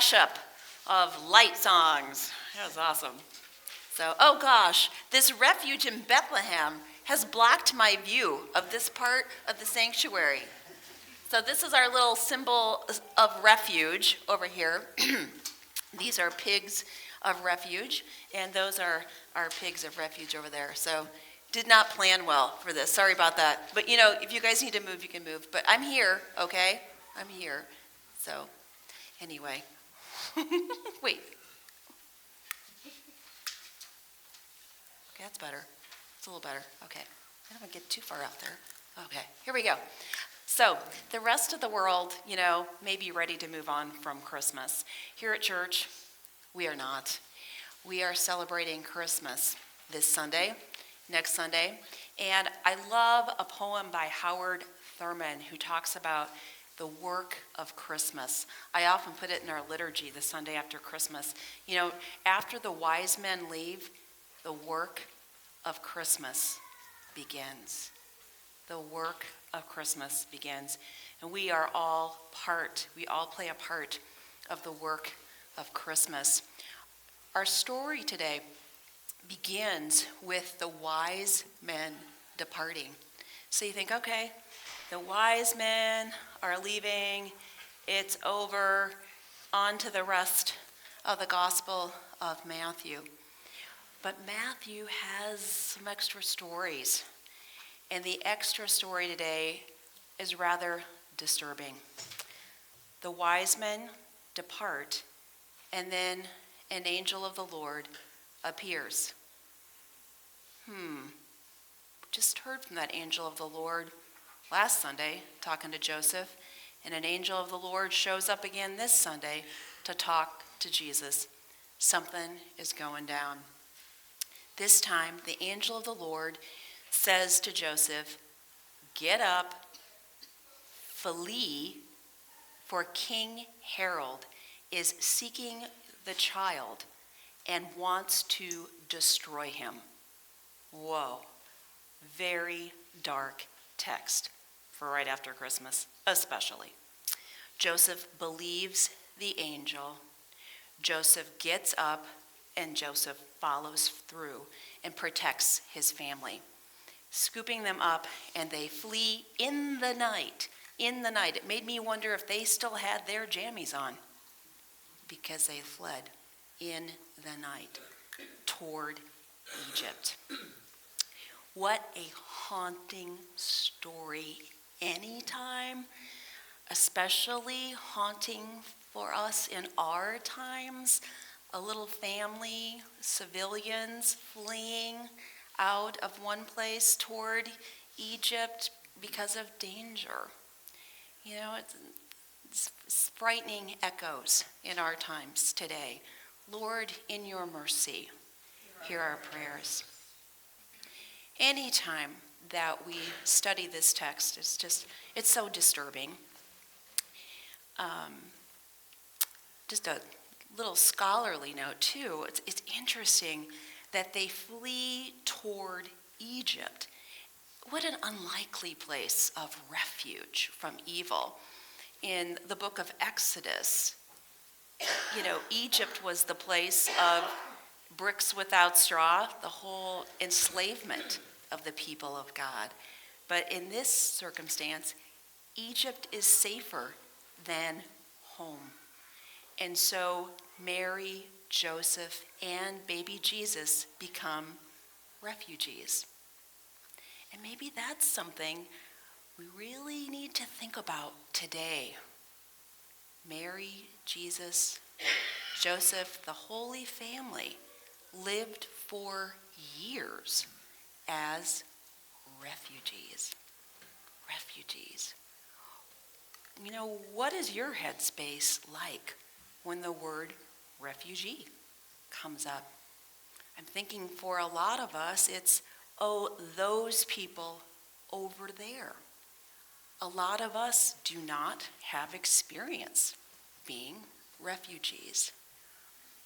mashup of light songs. That was awesome. So, oh gosh, this refuge in Bethlehem has blocked my view of this part of the sanctuary. So this is our little symbol of refuge over here. These are pigs of refuge, and those are our pigs of refuge over there. So did not plan well for this. Sorry about that. But you know, if you guys need to move, you can move. But I'm here, okay? I'm here. So anyway. Wait. Okay, that's better. It's a little better. Okay. I don't want to get too far out there. Okay, here we go. So the rest of the world, you know, may be ready to move on from Christmas. Here at church, we are not. We are celebrating Christmas this Sunday, next Sunday. And I love a poem by Howard Thurman who talks about the work of Christmas. I often put it in our liturgy the Sunday after Christmas. You know, after the wise men leave, the work of Christmas begins. The work of Christmas begins. And we all play a part of the work of Christmas. Our story today begins with the wise men departing. So you think, okay, the wise men are leaving, it's over, on to the rest of the Gospel of Matthew. But Matthew has some extra stories. And the extra story today is rather disturbing. The wise men depart, and then an angel of the Lord appears. Just heard from that angel of the Lord last Sunday, talking to Joseph, and an angel of the Lord shows up again this Sunday to talk to Jesus. Something is going down. This time, the angel of the Lord says to Joseph, "Get up, flee, for King Herod is seeking the child and wants to destroy him." Whoa, very dark text for right after Christmas, especially. Joseph believes the angel. Joseph gets up, and Joseph follows through and protects his family, scooping them up, and they flee in the night. In the night. It made me wonder if they still had their jammies on, because they fled in the night toward Egypt. What a haunting story anytime, especially haunting for us in our times. A little family, civilians fleeing out of one place toward Egypt because of danger. You know, it's frightening echoes in our times today. Lord, in your mercy, hear our prayers. Anytime that we study this text, it's so disturbing. Just a little scholarly note too, it's interesting that they flee toward Egypt. What an unlikely place of refuge from evil. In the book of Exodus, you know, Egypt was the place of bricks without straw, the whole enslavement of the people of God. But in this circumstance, Egypt is safer than home. And so Mary, Joseph, and baby Jesus become refugees. And maybe that's something we really need to think about today. Mary, Jesus, Joseph, the Holy Family lived for years as refugees. Refugees. You know, what is your headspace like when the word refugee comes up? I'm thinking for a lot of us, it's, oh, those people over there. A lot of us do not have experience being refugees.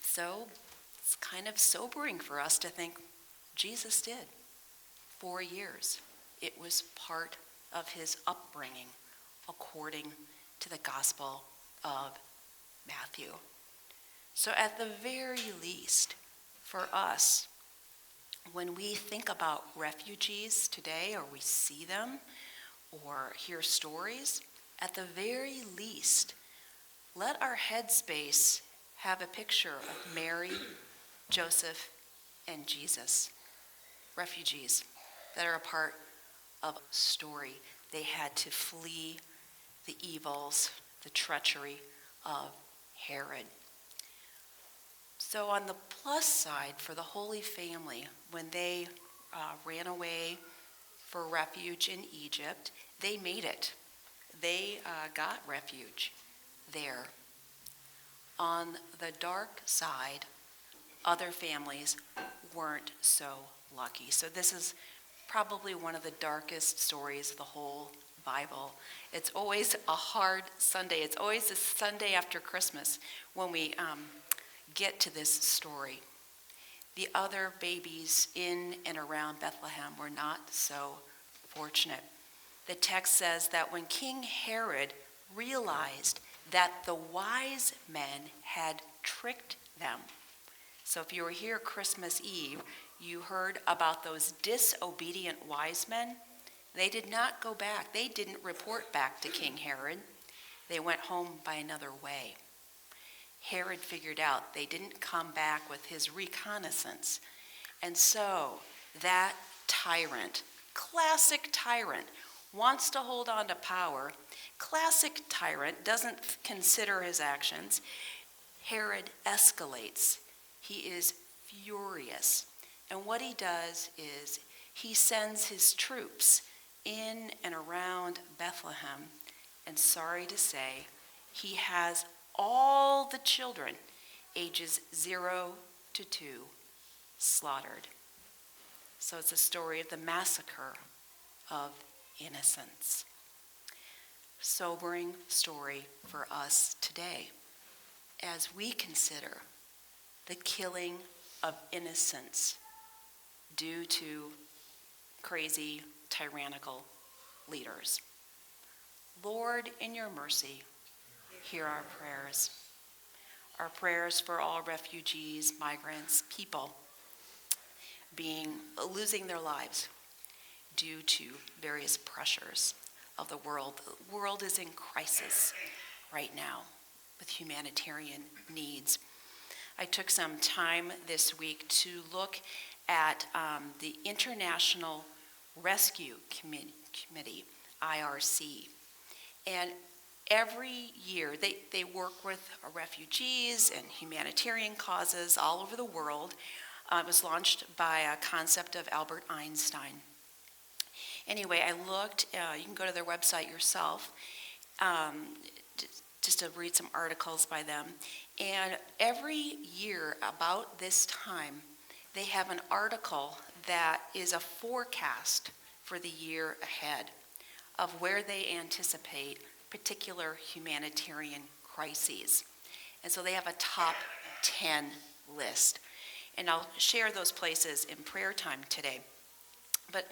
So it's kind of sobering for us to think Jesus did. 4 years. It was part of his upbringing according to the Gospel of Matthew. So at the very least, for us, when we think about refugees today, or we see them, or hear stories, at the very least, let our headspace have a picture of Mary, Joseph, and Jesus, refugees that are a part of a story. They had to flee the evils, the treachery of Herod. So on the plus side, for the Holy Family, when they ran away for refuge in Egypt, they made it. They got refuge there. On the dark side, other families weren't so lucky. So this is probably one of the darkest stories of the whole Bible. It's always a hard Sunday. It's always the Sunday after Christmas when we get to this story. The other babies in and around Bethlehem were not so fortunate. The text says that when King Herod realized that the wise men had tricked them. So if you were here Christmas Eve, you heard about those disobedient wise men. They did not go back. They didn't report back to King Herod. They went home by another way. Herod figured out they didn't come back with his reconnaissance. And so that tyrant, classic tyrant, wants to hold on to power. Classic tyrant doesn't consider his actions. Herod escalates. He is furious. And what he does is he sends his troops in and around Bethlehem. And sorry to say, he has all the children ages 0 to 2 slaughtered. So it's a story of the massacre of innocence. Sobering story for us today as we consider the killing of innocents due to crazy, tyrannical leaders. Lord, in your mercy, hear our prayers. Our prayers for all refugees, migrants, people losing their lives due to various pressures of the world. The world is in crisis right now with humanitarian needs. I took some time this week to look at the International Rescue Committee, IRC. And every year they work with refugees and humanitarian causes all over the world. It was launched by a concept of Albert Einstein. Anyway, I looked, you can go to their website yourself, just to read some articles by them. And every year about this time, they have an article that is a forecast for the year ahead of where they anticipate particular humanitarian crises. And so they have a top 10 list. And I'll share those places in prayer time today. But,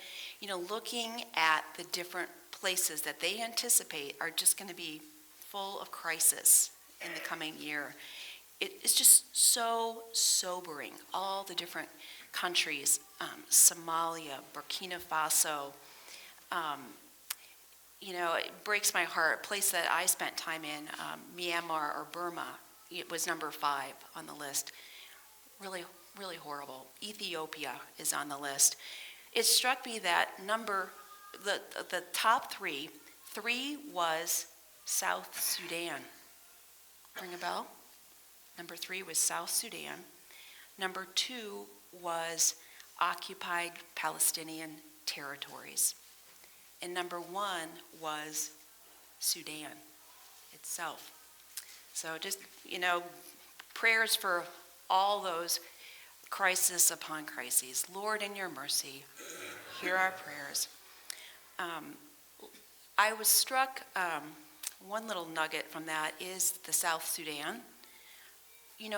looking at the different places that they anticipate are just going to be full of crisis in the coming year, it's just so sobering. All the different countries, Somalia, Burkina Faso, it breaks my heart. A place that I spent time in, Myanmar or Burma, it was number 5 on the list. Really, really horrible. Ethiopia is on the list. It struck me that the top 3 was South Sudan. Ring a bell? Number 3 was South Sudan. Number 2 was occupied Palestinian territories. And number 1 was Sudan itself. So just, prayers for all those crisis upon crises. Lord, in your mercy, hear our prayers. I was struck, one little nugget from that is the South Sudan.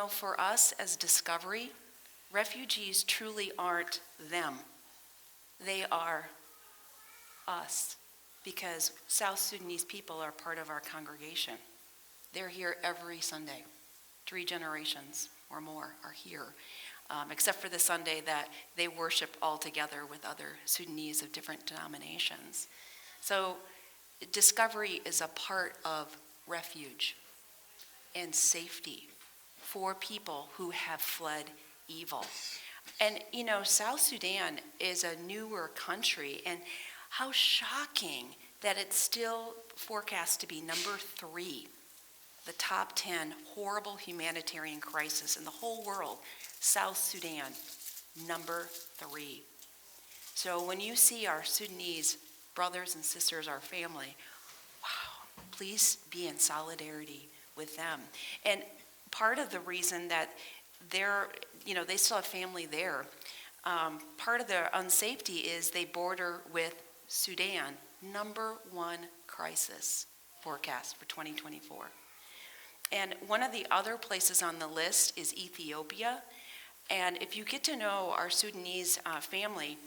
For us as Discovery, refugees truly aren't them. They are us, because South Sudanese people are part of our congregation. They're here every Sunday. 3 generations or more are here, except for the Sunday that they worship all together with other Sudanese of different denominations. So discovery is a part of refuge and safety for people who have fled evil. And South Sudan is a newer country, and how shocking that it's still forecast to be number 3, the top 10 horrible humanitarian crisis in the whole world. South Sudan, number 3. So when you see our Sudanese brothers and sisters, our family, wow, please be in solidarity with them. And part of the reason that they still have family there, part of their unsafety is they border with Sudan, number 1 crisis forecast for 2024. And one of the other places on the list is Ethiopia. And if you get to know our Sudanese family,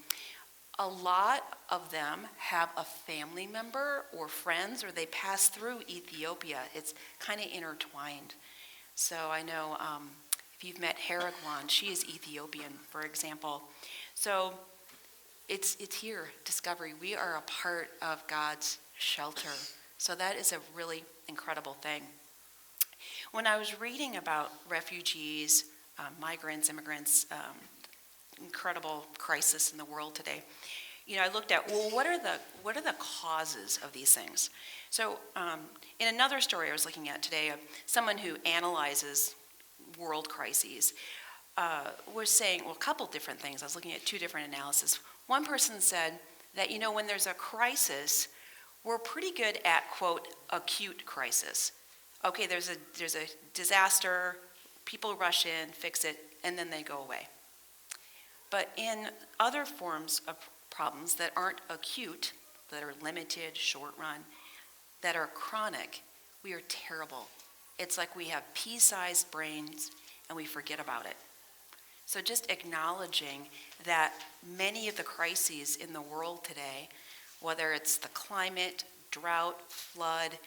a lot of them have a family member or friends, or they pass through Ethiopia. It's kind of intertwined. So I know if you've met Haragwan, she is Ethiopian, for example. So it's here, discovery. We are a part of God's shelter. So that is a really incredible thing. When I was reading about refugees, migrants, immigrants, incredible crisis in the world today, I looked at, well, what are the causes of these things? So in another story I was looking at today, someone who analyzes world crises was saying, well, a couple different things. I was looking at 2 different analyses. One person said that, when there's a crisis, we're pretty good at, quote, acute crisis. Okay, there's a disaster, people rush in, fix it, and then they go away. But in other forms of problems that aren't acute, that are limited, short run, that are chronic, we are terrible. It's like we have pea-sized brains and we forget about it. So just acknowledging that many of the crises in the world today, whether it's the climate, drought, flood,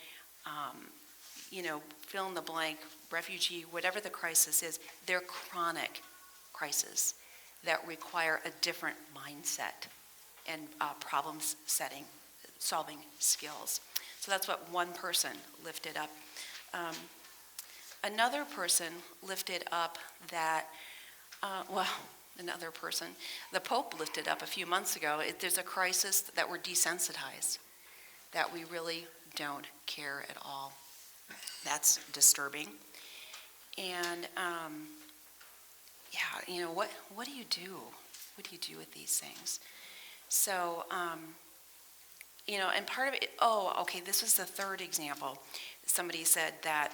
fill in the blank, refugee, whatever the crisis is, they're chronic crises that require a different mindset and solving skills. So that's what one person lifted up. Another person lifted up that, the Pope lifted up a few months ago, there's a crisis that we're desensitized, that we really don't care at all. That's disturbing. And what do you do? What do you do with these things? So, and part of it, this was the third example. Somebody said that,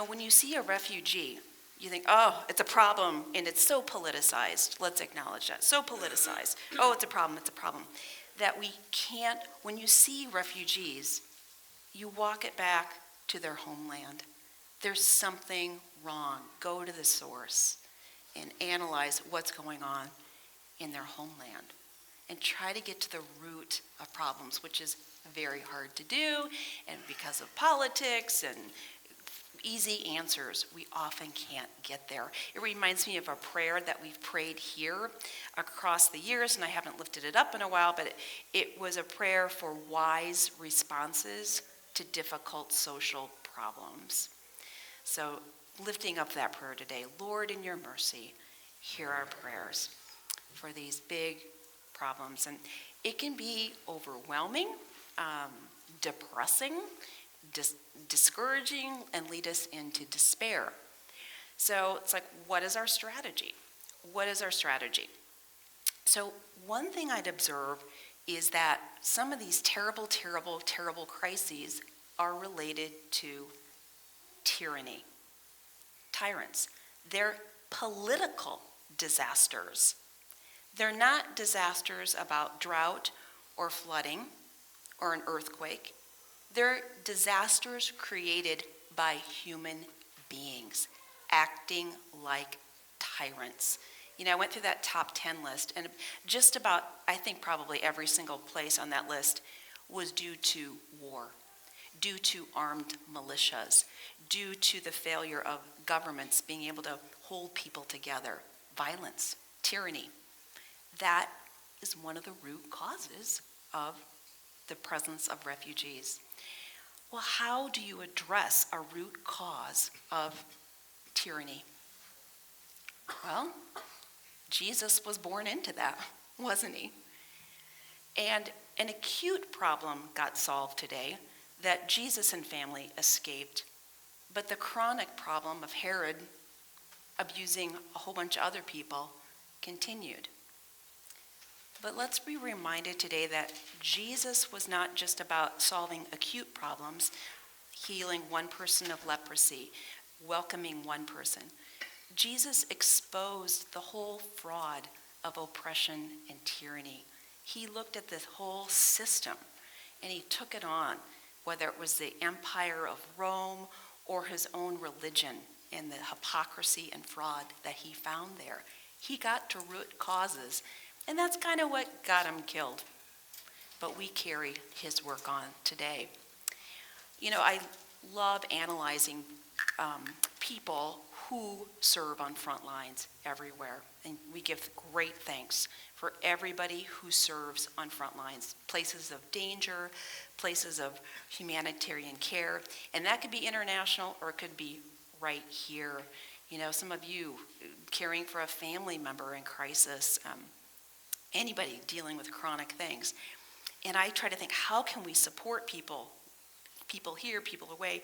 when you see a refugee, you think, oh, it's a problem, and it's so politicized. Let's acknowledge that. So politicized. Oh, it's a problem. That we can't, when you see refugees, you walk it back to their homeland. There's something wrong. Go to the source and analyze what's going on in their homeland and try to get to the root of problems, which is very hard to do, and because of politics and easy answers, we often can't get there. It reminds me of a prayer that we've prayed here across the years, and I haven't lifted it up in a while, but it was a prayer for wise responses to difficult social problems. So lifting up that prayer today, Lord, in your mercy, hear our prayers for these big problems. And it can be overwhelming, depressing, discouraging, and lead us into despair. So it's like, what is our strategy? What is our strategy? So one thing I'd observe is that some of these terrible, terrible, terrible crises are related to tyranny, tyrants. They're political disasters. They're not disasters about drought or flooding or an earthquake. They're disasters created by human beings acting like tyrants. I went through that top 10 list, and just about, I think probably every single place on that list was due to war. due to armed militias, due to the failure of governments being able to hold people together, violence, tyranny. That is one of the root causes of the presence of refugees. Well, how do you address a root cause of tyranny? Well, Jesus was born into that, wasn't he? And an acute problem got solved today that Jesus and family escaped, but the chronic problem of Herod abusing a whole bunch of other people continued. But let's be reminded today that Jesus was not just about solving acute problems, healing one person of leprosy, welcoming one person. Jesus exposed the whole fraud of oppression and tyranny. He looked at this whole system and he took it on, whether it was the empire of Rome or his own religion and the hypocrisy and fraud that he found there. He got to root causes, and that's kind of what got him killed. But we carry his work on today. You know, I love analyzing people who serve on front lines everywhere. And we give great thanks for everybody who serves on front lines, places of danger, places of humanitarian care. And that could be international or it could be right here. You know, some of you caring for a family member in crisis, anybody dealing with chronic things. And I try to think, how can we support people here, people away,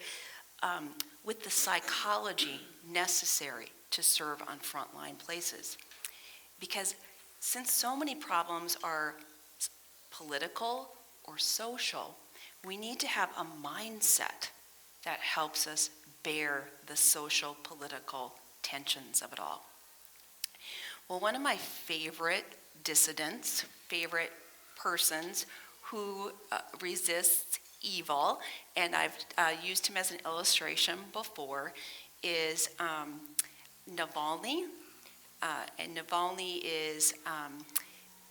with the psychology necessary to serve on frontline places? Because since so many problems are political or social, we need to have a mindset that helps us bear the social, political tensions of it all. Well, one of my favorite dissidents, favorite persons who resists evil, and I've used him as an illustration before, is Navalny. And Navalny is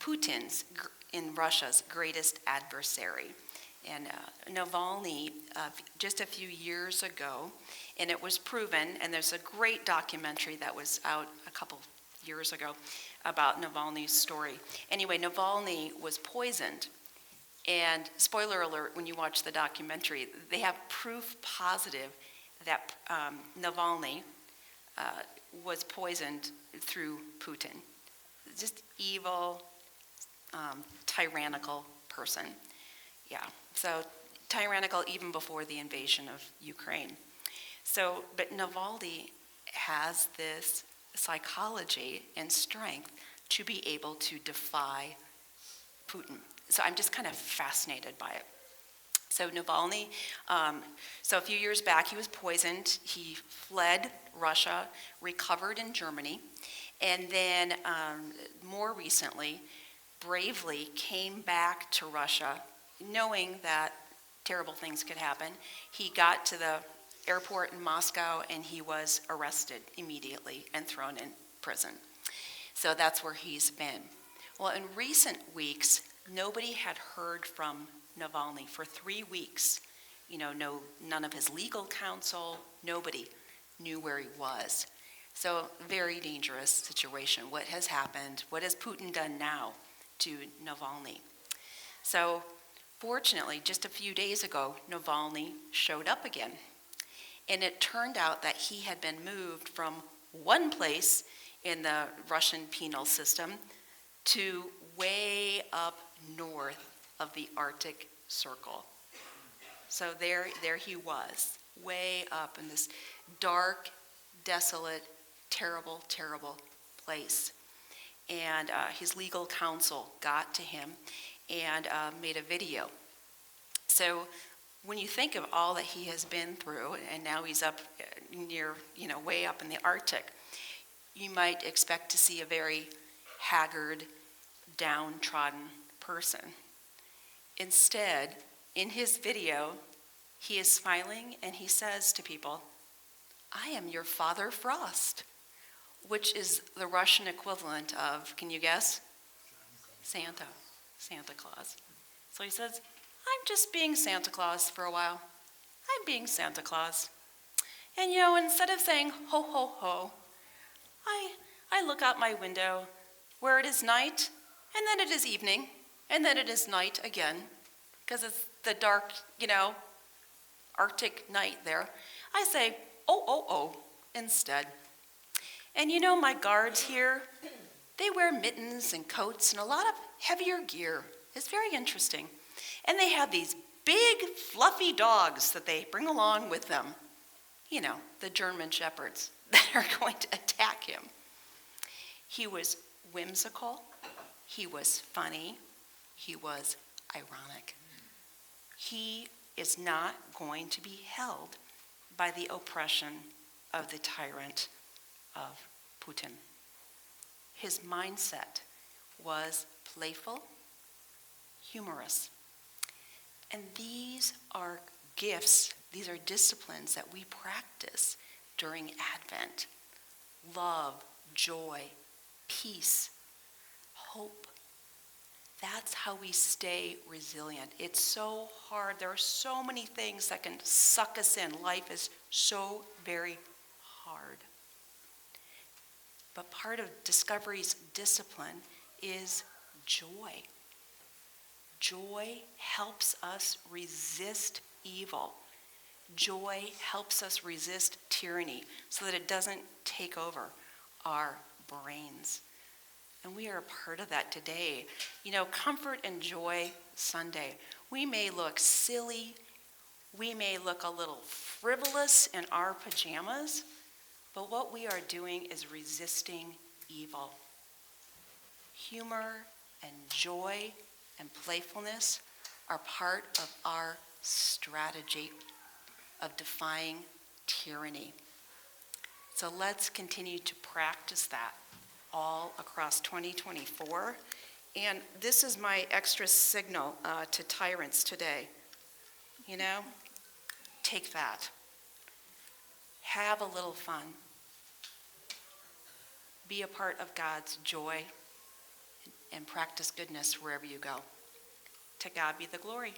Putin's, in Russia's, greatest adversary. And Navalny, just a few years ago, and it was proven, and there's a great documentary that was out a couple years ago about Navalny's story. Anyway, Navalny was poisoned. And spoiler alert, when you watch the documentary, they have proof positive that Navalny was poisoned through Putin. Just evil, tyrannical person. Yeah, so tyrannical even before the invasion of Ukraine. So, but Navalny has this psychology and strength to be able to defy Putin. So I'm just kind of fascinated by it. So Navalny, so a few years back, he was poisoned. He fled Russia, recovered in Germany, and then more recently, bravely came back to Russia, knowing that terrible things could happen. He got to the airport in Moscow, and he was arrested immediately and thrown in prison. So that's where he's been. Well, in recent weeks, nobody had heard from Navalny for 3 weeks. You know, none of his legal counsel, nobody knew where he was. So very dangerous situation. What has happened? What has Putin done now to Navalny? So fortunately, just a few days ago, Navalny showed up again. And it turned out that he had been moved from one place in the Russian penal system to way up north of the Arctic Circle. So there he was, way up in this dark, desolate, terrible, terrible place. And his legal counsel got to him and made a video. So when you think of all that he has been through, and now he's up near, way up in the Arctic, you might expect to see a very haggard, downtrodden person. Instead, in his video, he is smiling and he says to people, "I am your Father Frost," which is the Russian equivalent of, can you guess? Santa Claus. So he says, "I'm just being Santa Claus for a while. I'm being Santa Claus. And instead of saying ho ho ho, I look out my window where it is night, and then it is evening, and then it is night again, because it's the dark, Arctic night there. I say, oh, oh, oh, instead. And my guards here, they wear mittens and coats and a lot of heavier gear. It's very interesting. And they have these big, fluffy dogs that they bring along with them. The German shepherds that are going to attack him. He was whimsical. He was funny. He was ironic. He is not going to be held by the oppression of the tyrant of Putin. His mindset was playful, humorous. And these are gifts, these are disciplines that we practice during Advent. Love, joy, peace, hope. That's how we stay resilient. It's so hard. There are so many things that can suck us in. Life is so very hard. But part of Discovery's discipline is joy. Joy helps us resist evil. Joy helps us resist tyranny so that it doesn't take over our brains. And we are a part of that today. Comfort and Joy Sunday. We may look silly. We may look a little frivolous in our pajamas. But what we are doing is resisting evil. Humor and joy and playfulness are part of our strategy of defying tyranny. So let's continue to practice that all across 2024. And this is my extra signal to tyrants today. Take that. Have a little fun. Be a part of God's joy and practice goodness wherever you go. To God be the glory.